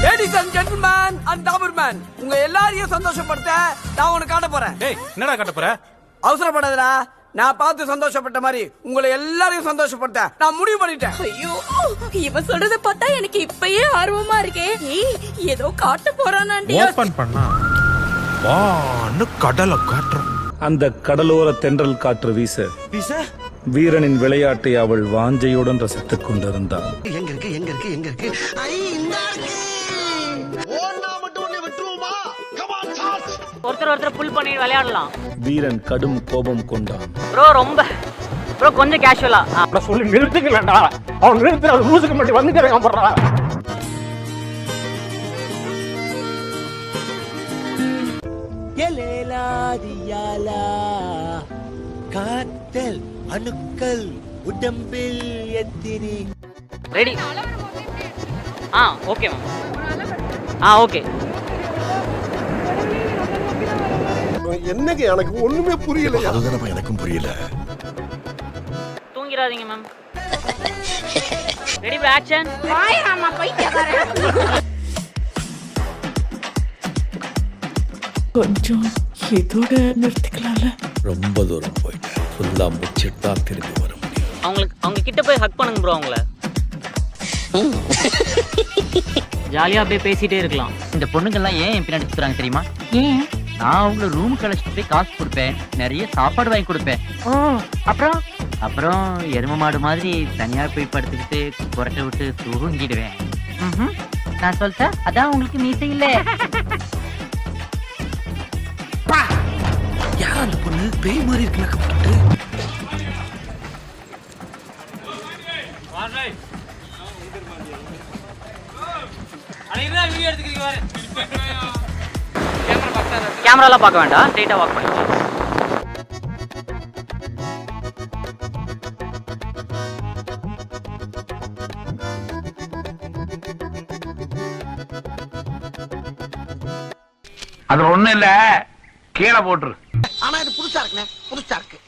Ladies and gentleman and doberman, உங்க எல்லாரையும் சந்தோஷப்படுத்த நான் உனக்கு காட்ட போறேன். டேய் என்னடா காட்ட போற? அவசரப்படாதடா. நான் பார்த்து சந்தோஷப்பட்ட மாதிரி உங்களை எல்லாரையும் சந்தோஷப்படுத்த நான் முடிவு பண்ணிட்டேன். ஐயோ, இவன் சொல்றத பார்த்தா எனக்கு இப்பயே ஆர்வமா இருக்கே. ஏய், ஏதோ காட்ட போறானாண்டி. ஓபன் பண்ணா வான்னு கடலை காட்டுறோம். அந்த கடலோர தென்றல் காற்று வீச வீரனின் விளையாட்டை அவள் வாஞ்சையுடன் ரசித்துக் கொண்டிருந்தாள். எங்க இருக்கு எங்க இருக்கு எங்க இருக்கு? ஐ இந்த இருக்கு. ஓனா மட்டும் ஒண்ணே விட்டுருவோமா? Come on charge. ஒருத்தர் புல் பண்ணி விளையாடலாம். வீரன் கடும் கோபம் கொண்டான். ப்ரோ ரொம்ப ப்ரோ கொஞ்சம் கேஷுவலா சொல்லி நிறுத்துக்கலடா. அவன் நிறுத்துற லூசுக்கு மட்டும் வந்துட்டே போறா. காத்தல் அணுக்கள் உடம்பில் எத்திரி. ரெடி? Okay ma'am. ஓகே. என்னங்க எனக்கு ஒண்ணுமே புரியல. அதுதானப்பா எனக்கும் புரியல. தூங்கிராதீங்க மேம். Ready bro, action. வாயராமா பைத்தியக்காரன். கொஞ்சம் இதோட நிறுத்திக்கலாம்ல. ரொம்ப தூரம் போயிட்டேன். ஃபுல்லா முடிச்சிட்டு தான் திரும்பி வர முடியும். அவங்க கிட்ட போய் ஹக் பண்ணுங்க ப்ரோ அவங்கள. ஜாலியா அப்படியே பேசிட்டே இருக்கலாம். இந்த பொண்ணுங்கெல்லாம் ஏன் என் பின்னாடி சுத்துறாங்க தெரியுமா? ஏன்? நான் அவங்கள ரூம் கழிச்சிட்டு போய் காசு கொடுப்பேன், நிறைய சாப்பாடு வாங்கி கொடுப்பேன். அப்புறம் எரும மாடு மாதிரி தனியா போய் படுத்துக்கிட்டு புரட்ட விட்டு தூங்கிடுவேன். நான் சொல்லிட்டேன், அதான் உங்களுக்கு மீசை இல்ல. யார் அந்த பொண்ணு? பேய் மாதிரி இருக்கு மேக்கப் போட்டு. கேமராலாம் பார்க்க வேண்டாம், ஸ்ட்ரைட்டா வாக் பண்ணிக்கலாம். அது ஒண்ணு இல்ல, கீழே போட்டுரு. ஆனா இது புதுசா இருக்குண்ணே, புதுசா இருக்கு.